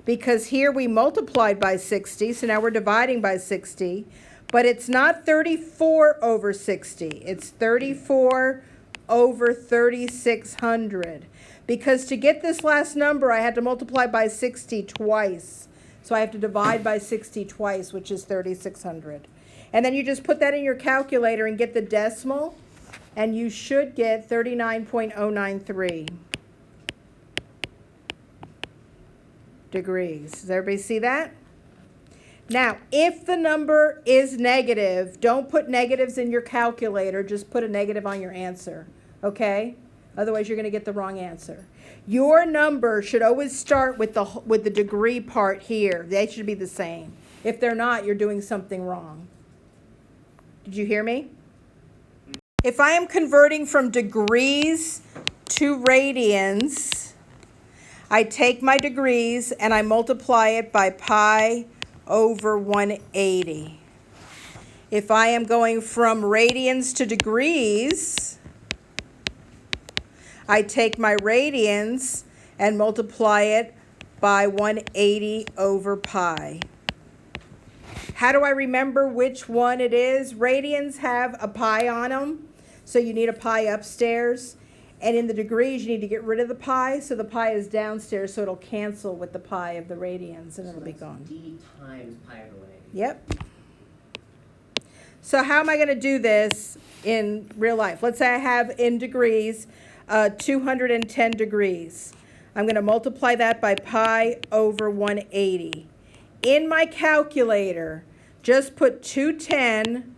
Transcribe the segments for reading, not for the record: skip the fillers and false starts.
because here we multiplied by 60, so now we're dividing by 60, but it's not 34 over 60. It's 34 over 3600. Because to get this last number, I had to multiply by 60 twice. So I have to divide by 60 twice, which is 3600. And then you just put that in your calculator and get the decimal, and you should get 39.093 degrees. Does everybody see that? Now, if the number is negative, don't put negatives in your calculator. Just put a negative on your answer, okay? Otherwise, you're going to get the wrong answer. Your number should always start with the degree part here. They should be the same. If they're not, you're doing something wrong. Did you hear me? If I am converting from degrees to radians, I take my degrees and I multiply it by pi over 180. If I am going from radians to degrees, I take my radians and multiply it by 180 over pi. How do I remember which one it is? Radians have a pi on them, so you need a pi upstairs. And in the degrees, you need to get rid of the pi, so the pi is downstairs, so it'll cancel with the pi of the radians, and it'll be gone. D times pi over 180. Yep. So how am I going to do this in real life? Let's say I have in degrees 210 degrees. I'm going to multiply that by pi over 180. In my calculator, just put 210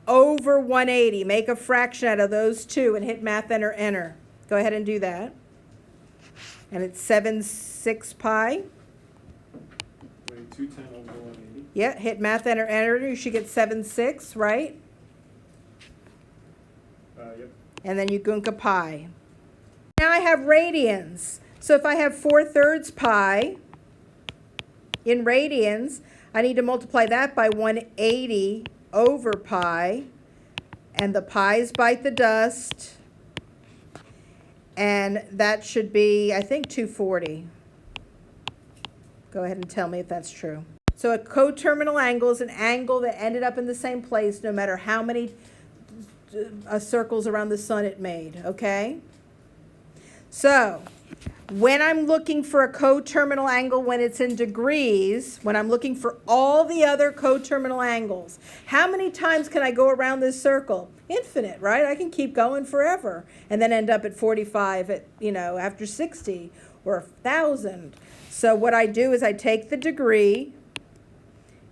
over 180. Make a fraction out of those two and hit math enter, enter. Go ahead and do that. And it's 7/6 pi. Wait, 210 over 180? Yeah, hit math enter, enter. You should get 7/6, right? Yep. And then you gunk pi. Now I have radians. So if I have 4/3 pi in radians, I need to multiply that by 180 over pi, and the pi's bite the dust, and that should be, I think, 240. Go ahead and tell me if that's true. So a coterminal angle is an angle that ended up in the same place no matter how many circles around the sun it made, okay? So when I'm looking for a coterminal angle when it's in degrees, when I'm looking for all the other coterminal angles, how many times can I go around this circle? Infinite, right? I can keep going forever and then end up at 45 at, after 60 or 1,000. So what I do is I take the degree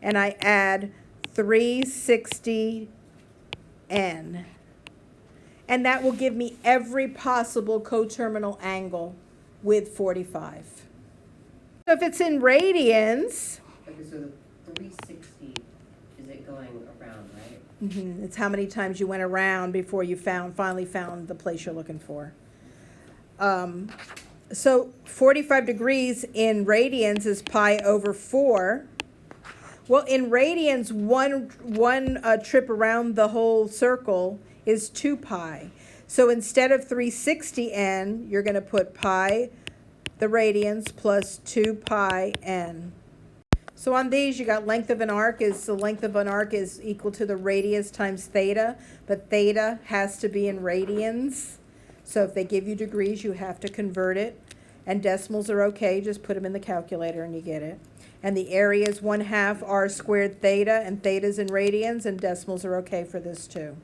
and I add 360n. And that will give me every possible coterminal angle with 45. So if it's in radians, Okay, so the 360, is it going around, right? it's how many times you went around before you finally found the place you're looking for. So 45 degrees in radians is pi over 4. Well, in radians, one trip around the whole circle is 2 pi. So instead of 360n, you're going to put pi, the radians, plus 2 pi n. So on these, you got length of an arc is equal to the radius times theta, but theta has to be in radians. So if they give you degrees, you have to convert it. And decimals are okay, just put them in the calculator and you get it. And the area is 1/2 r squared theta, and theta's in radians, and decimals are okay for this too.